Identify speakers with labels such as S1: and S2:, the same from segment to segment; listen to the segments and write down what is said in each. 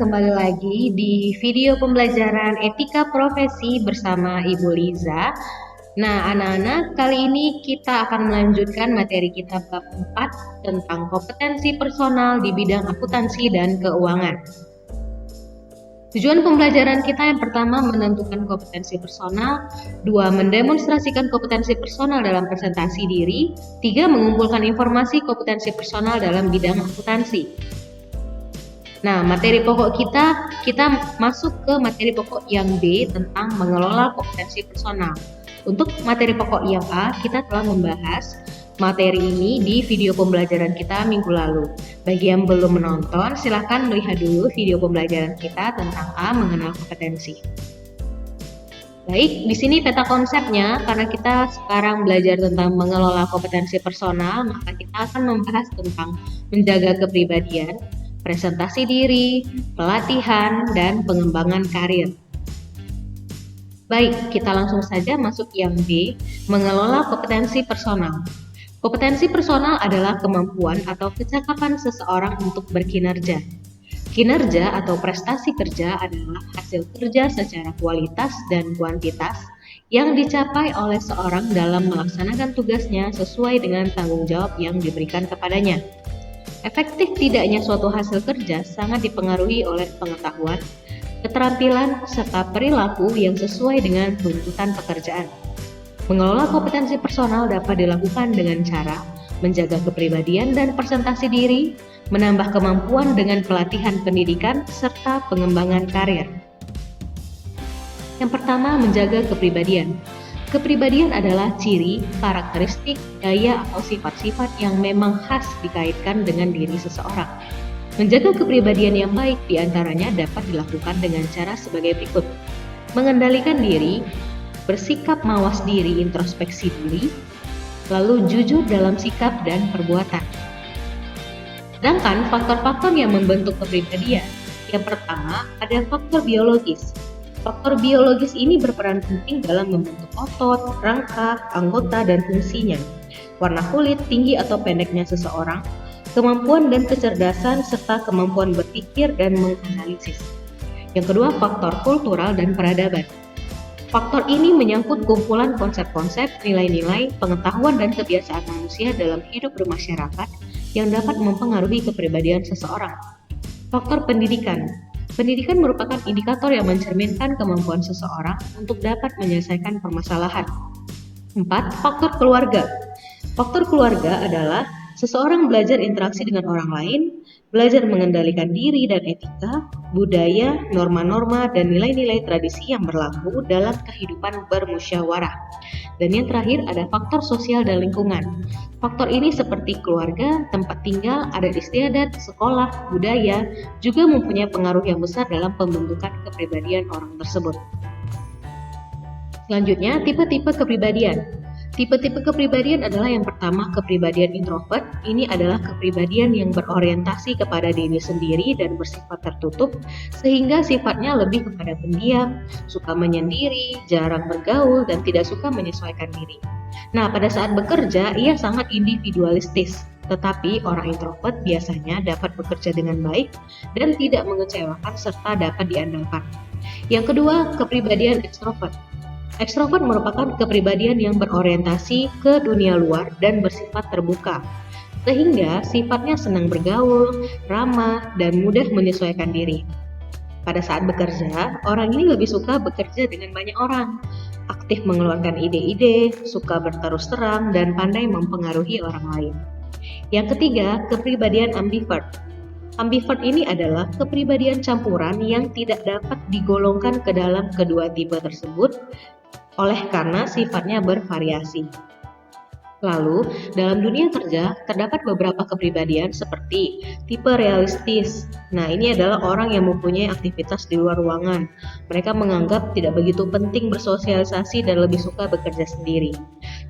S1: kembali lagi di video pembelajaran etika profesi bersama Ibu Liza. Nah, anak-anak, kali ini kita akan melanjutkan materi kita bab 4 tentang kompetensi personal di bidang akuntansi dan keuangan. Tujuan pembelajaran kita yang pertama menentukan kompetensi personal, 2 mendemonstrasikan kompetensi personal dalam presentasi diri, 3 mengumpulkan informasi kompetensi personal dalam bidang akuntansi. Nah, materi pokok kita masuk ke materi pokok yang B tentang mengelola kompetensi personal. Untuk materi pokok yang A, kita telah membahas materi ini di video pembelajaran kita minggu lalu. Bagi yang belum menonton, silakan melihat dulu video pembelajaran kita tentang A mengenal kompetensi. Baik, di sini peta konsepnya, karena kita sekarang belajar tentang mengelola kompetensi personal, maka kita akan membahas tentang menjaga kepribadian, presentasi diri, pelatihan, dan pengembangan karir. Baik, kita langsung saja masuk yang B, mengelola kompetensi personal. Kompetensi personal adalah kemampuan atau kecakapan seseorang untuk berkinerja. Kinerja atau prestasi kerja adalah hasil kerja secara kualitas dan kuantitas yang dicapai oleh seorang dalam melaksanakan tugasnya sesuai dengan tanggung jawab yang diberikan kepadanya. Efektif tidaknya suatu hasil kerja sangat dipengaruhi oleh pengetahuan, keterampilan, serta perilaku yang sesuai dengan tuntutan pekerjaan. Mengelola kompetensi personal dapat dilakukan dengan cara menjaga kepribadian dan presentasi diri, menambah kemampuan dengan pelatihan pendidikan, serta pengembangan karir. Yang pertama, menjaga kepribadian. Kepribadian adalah ciri, karakteristik, gaya, atau sifat-sifat yang memang khas dikaitkan dengan diri seseorang. Menjaga kepribadian yang baik diantaranya dapat dilakukan dengan cara sebagai berikut. Mengendalikan diri, bersikap mawas diri, introspeksi diri, lalu jujur dalam sikap dan perbuatan. Sedangkan faktor-faktor yang membentuk kepribadian, yang pertama ada faktor biologis. Faktor biologis ini berperan penting dalam membentuk otot, rangka, anggota, dan fungsinya, warna kulit, tinggi atau pendeknya seseorang, kemampuan dan kecerdasan, serta kemampuan berpikir dan menganalisis. Yang kedua, faktor kultural dan peradaban. Faktor ini menyangkut kumpulan konsep-konsep, nilai-nilai, pengetahuan, dan kebiasaan manusia dalam hidup bermasyarakat yang dapat mempengaruhi kepribadian seseorang. Faktor pendidikan. Pendidikan merupakan indikator yang mencerminkan kemampuan seseorang untuk dapat menyelesaikan permasalahan. 4. Faktor keluarga. Faktor keluarga adalah seseorang belajar interaksi dengan orang lain, belajar mengendalikan diri dan etika, budaya, norma-norma, dan nilai-nilai tradisi yang berlaku dalam kehidupan bermusyawarah. Dan yang terakhir ada faktor sosial dan lingkungan. Faktor ini seperti keluarga, tempat tinggal, adat istiadat, sekolah, budaya, juga mempunyai pengaruh yang besar dalam pembentukan kepribadian orang tersebut. Selanjutnya, tipe-tipe kepribadian. Tipe-tipe kepribadian adalah yang pertama, kepribadian introvert. Ini adalah kepribadian yang berorientasi kepada diri sendiri dan bersifat tertutup, sehingga sifatnya lebih kepada pendiam, suka menyendiri, jarang bergaul, dan tidak suka menyesuaikan diri. Nah, pada saat bekerja, ia sangat individualistis. Tetapi orang introvert biasanya dapat bekerja dengan baik dan tidak mengecewakan serta dapat diandalkan. Yang kedua, kepribadian ekstrovert. Ekstrovert merupakan kepribadian yang berorientasi ke dunia luar dan bersifat terbuka, sehingga sifatnya senang bergaul, ramah, dan mudah menyesuaikan diri. Pada saat bekerja, orang ini lebih suka bekerja dengan banyak orang, aktif mengeluarkan ide-ide, suka berterus terang, dan pandai mempengaruhi orang lain. Yang ketiga, kepribadian ambivert. Ambivert ini adalah kepribadian campuran yang tidak dapat digolongkan ke dalam kedua tipe tersebut karena sifatnya bervariasi. Lalu, dalam dunia kerja terdapat beberapa kepribadian seperti tipe realistis. Nah, ini adalah orang yang mempunyai aktivitas di luar ruangan. Mereka menganggap tidak begitu penting bersosialisasi dan lebih suka bekerja sendiri.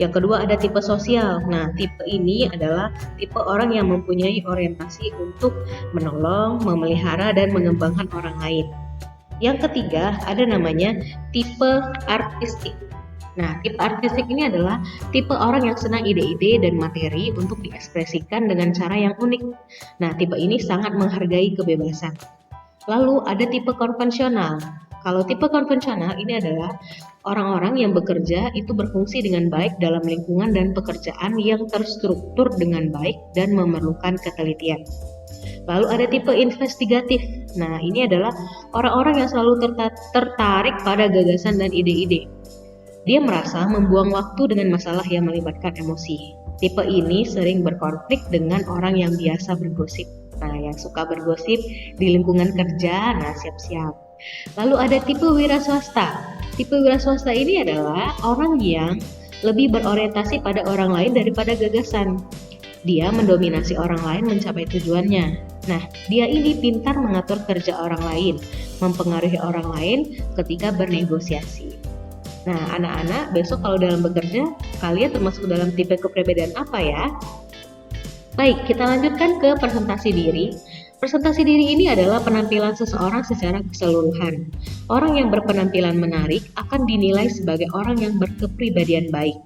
S1: Yang kedua ada tipe sosial. Nah, tipe ini adalah tipe orang yang mempunyai orientasi untuk menolong, memelihara, dan mengembangkan orang lain. Yang ketiga ada namanya tipe artistik. Nah, tipe artistik ini adalah tipe orang yang senang ide-ide dan materi untuk diekspresikan dengan cara yang unik. Nah, tipe ini sangat menghargai kebebasan. Lalu ada tipe konvensional. Kalau tipe konvensional ini adalah orang-orang yang bekerja itu berfungsi dengan baik dalam lingkungan dan pekerjaan yang terstruktur dengan baik dan memerlukan ketelitian. Lalu ada tipe investigatif. Nah, ini adalah orang-orang yang selalu tertarik pada gagasan dan ide-ide. Dia merasa membuang waktu dengan masalah yang melibatkan emosi. Tipe ini sering berkonflik dengan orang yang biasa bergosip. Nah, yang suka bergosip di lingkungan kerja, nah siap-siap. Lalu ada tipe wira swasta. Tipe wira swasta ini adalah orang yang lebih berorientasi pada orang lain daripada gagasan. Dia mendominasi orang lain mencapai tujuannya. Nah, dia ini pintar mengatur kerja orang lain, mempengaruhi orang lain ketika bernegosiasi. Nah, anak-anak, besok kalau dalam bekerja, kalian termasuk dalam tipe kepribadian apa ya? Baik, kita lanjutkan ke presentasi diri. Presentasi diri ini adalah penampilan seseorang secara keseluruhan. Orang yang berpenampilan menarik akan dinilai sebagai orang yang berkepribadian baik.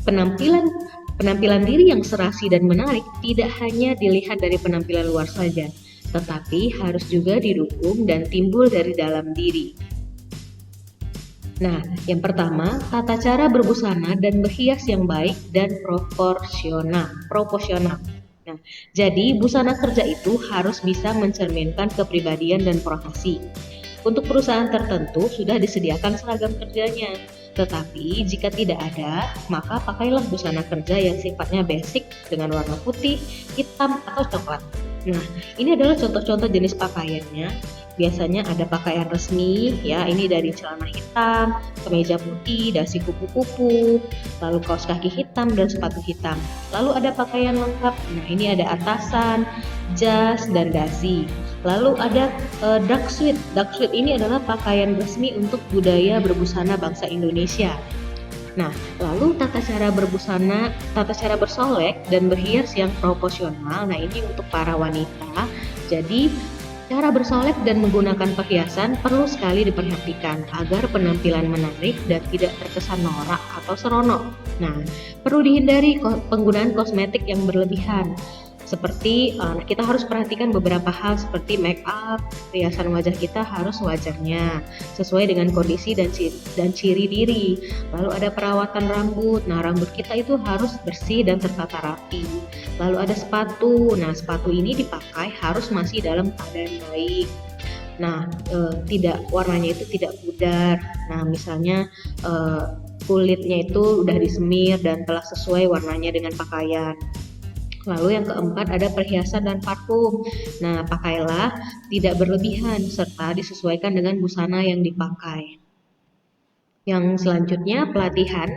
S1: Penampilan diri yang serasi dan menarik tidak hanya dilihat dari penampilan luar saja, tetapi harus juga didukung dan timbul dari dalam diri. Nah, yang pertama, tata cara berbusana dan berhias yang baik dan proporsional. Nah, jadi busana kerja itu harus bisa mencerminkan kepribadian dan profesi. Untuk perusahaan tertentu sudah disediakan seragam kerjanya. Tetapi jika tidak ada, maka pakailah busana kerja yang sifatnya basic dengan warna putih, hitam, atau coklat. Nah, ini adalah contoh-contoh jenis pakaiannya. Biasanya ada pakaian resmi, ya ini dari celana hitam, kemeja putih, dasi kupu-kupu, lalu kaos kaki hitam dan sepatu hitam. Lalu ada pakaian lengkap, nah ini ada atasan, jas, dan dasi. Lalu ada duck suit. Duck suit ini adalah pakaian resmi untuk budaya berbusana bangsa Indonesia. Nah, lalu tata cara bersolek dan berhias yang proporsional. Nah, ini untuk para wanita. Jadi, cara bersolek dan menggunakan perhiasan perlu sekali diperhatikan agar penampilan menarik dan tidak terkesan norak atau seronok. Nah, perlu dihindari penggunaan kosmetik yang berlebihan. Seperti kita harus perhatikan beberapa hal seperti make up, riasan wajah kita harus wajarnya, sesuai dengan kondisi dan ciri diri. Lalu ada perawatan rambut, nah rambut kita itu harus bersih dan tertata rapi. Lalu ada sepatu, nah sepatu ini dipakai harus masih dalam keadaan baik. Nah, warnanya itu tidak pudar. Nah, misalnya kulitnya itu udah disemir dan telah sesuai warnanya dengan pakaian. Lalu yang keempat ada perhiasan dan parfum. Nah, pakailah tidak berlebihan serta disesuaikan dengan busana yang dipakai. Yang selanjutnya pelatihan.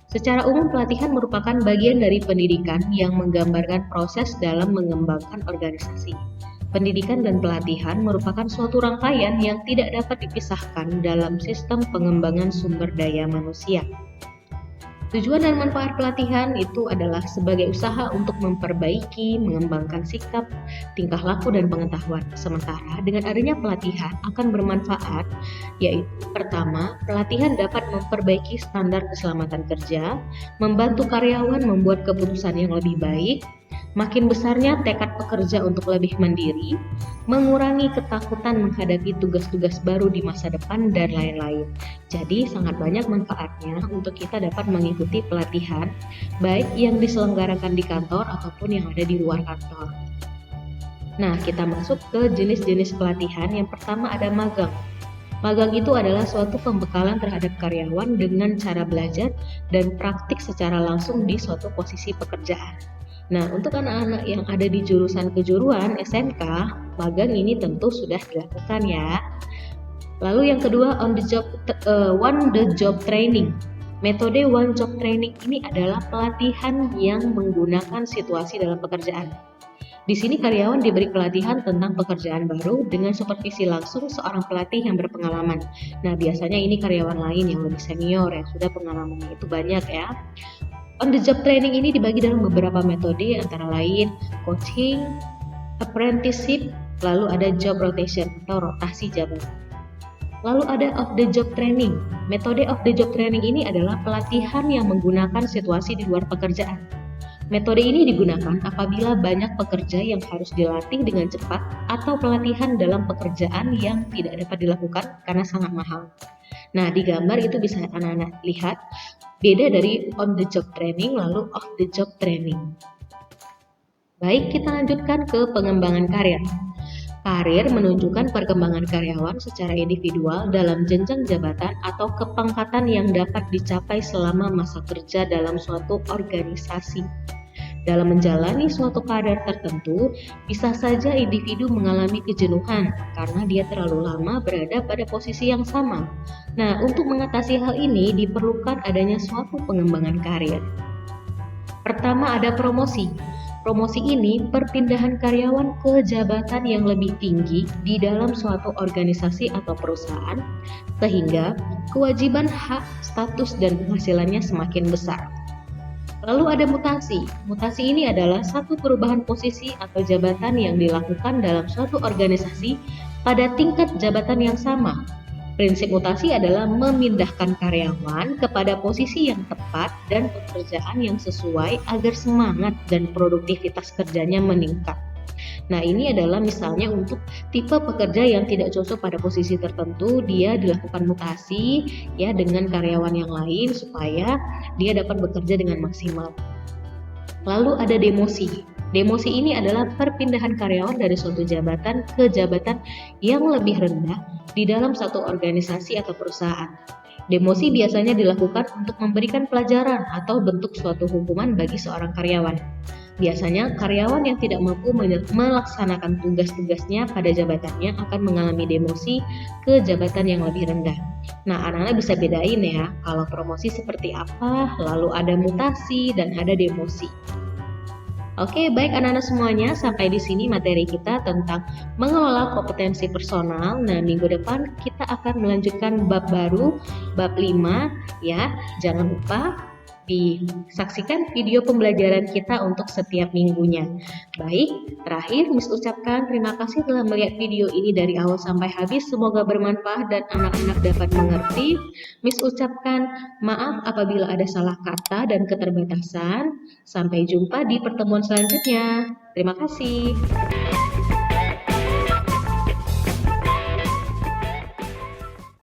S1: Secara umum pelatihan merupakan bagian dari pendidikan yang menggambarkan proses dalam mengembangkan organisasi. Pendidikan dan pelatihan merupakan suatu rangkaian yang tidak dapat dipisahkan dalam sistem pengembangan sumber daya manusia. Tujuan dan manfaat pelatihan itu adalah sebagai usaha untuk memperbaiki, mengembangkan sikap, tingkah laku, dan pengetahuan. Sementara dengan adanya pelatihan akan bermanfaat, yaitu pertama, pelatihan dapat memperbaiki standar keselamatan kerja, membantu karyawan membuat keputusan yang lebih baik, makin besarnya tekad pekerja untuk lebih mandiri, mengurangi ketakutan menghadapi tugas-tugas baru di masa depan, dan lain-lain. Jadi sangat banyak manfaatnya untuk kita dapat mengikuti pelatihan, baik yang diselenggarakan di kantor ataupun yang ada di luar kantor. Nah, kita masuk ke jenis-jenis pelatihan. Yang pertama ada magang. Magang itu adalah suatu pembekalan terhadap karyawan dengan cara belajar dan praktik secara langsung di suatu posisi pekerjaan. Nah, untuk anak-anak yang ada di jurusan kejuruan SMK, magang ini tentu sudah dilakukan ya. Lalu yang kedua on the job training. Metode one job training ini adalah pelatihan yang menggunakan situasi dalam pekerjaan. Di sini karyawan diberi pelatihan tentang pekerjaan baru dengan supervisi langsung seorang pelatih yang berpengalaman. Nah, biasanya ini karyawan lain yang lebih senior yang sudah pengalamannya itu banyak ya. On the job training ini dibagi dalam beberapa metode antara lain coaching, apprenticeship, lalu ada job rotation atau rotasi jabatan. Lalu ada off the job training. Metode off the job training ini adalah pelatihan yang menggunakan situasi di luar pekerjaan. Metode ini digunakan apabila banyak pekerja yang harus dilatih dengan cepat atau pelatihan dalam pekerjaan yang tidak dapat dilakukan karena sangat mahal. Nah, di gambar itu bisa anak-anak lihat beda dari on the job training lalu off the job training. Baik, kita lanjutkan ke pengembangan karir. Karir menunjukkan perkembangan karyawan secara individual dalam jenjang jabatan atau kepangkatan yang dapat dicapai selama masa kerja dalam suatu organisasi. Dalam menjalani suatu karir tertentu, bisa saja individu mengalami kejenuhan karena dia terlalu lama berada pada posisi yang sama. Nah, untuk mengatasi hal ini diperlukan adanya suatu pengembangan karir. Pertama ada promosi. Promosi ini perpindahan karyawan ke jabatan yang lebih tinggi di dalam suatu organisasi atau perusahaan, sehingga kewajiban hak, status, dan penghasilannya semakin besar. Lalu ada mutasi. Mutasi ini adalah satu perubahan posisi atau jabatan yang dilakukan dalam suatu organisasi pada tingkat jabatan yang sama. Prinsip mutasi adalah memindahkan karyawan kepada posisi yang tepat dan pekerjaan yang sesuai agar semangat dan produktivitas kerjanya meningkat. Nah, ini adalah misalnya untuk tipe pekerja yang tidak cocok pada posisi tertentu, dia dilakukan mutasi ya dengan karyawan yang lain supaya dia dapat bekerja dengan maksimal. Lalu ada demosi. Demosi ini adalah perpindahan karyawan dari suatu jabatan ke jabatan yang lebih rendah di dalam satu organisasi atau perusahaan. Demosi biasanya dilakukan untuk memberikan pelajaran atau bentuk suatu hukuman bagi seorang karyawan. Biasanya, karyawan yang tidak mampu melaksanakan tugas-tugasnya pada jabatannya akan mengalami demosi ke jabatan yang lebih rendah. Nah, anak-anak bisa bedain ya, kalau promosi seperti apa, lalu ada mutasi dan ada demosi. Oke, baik anak-anak semuanya, sampai di sini materi kita tentang mengelola kompetensi personal. Nah, minggu depan kita akan melanjutkan bab baru, bab 5 ya. Jangan lupa disaksikan video pembelajaran kita untuk setiap minggunya. Baik, terakhir Miss ucapkan terima kasih telah melihat video ini dari awal sampai habis. Semoga bermanfaat dan anak-anak dapat mengerti. Miss ucapkan maaf apabila ada salah kata dan keterbatasan. Sampai jumpa di pertemuan selanjutnya. Terima kasih.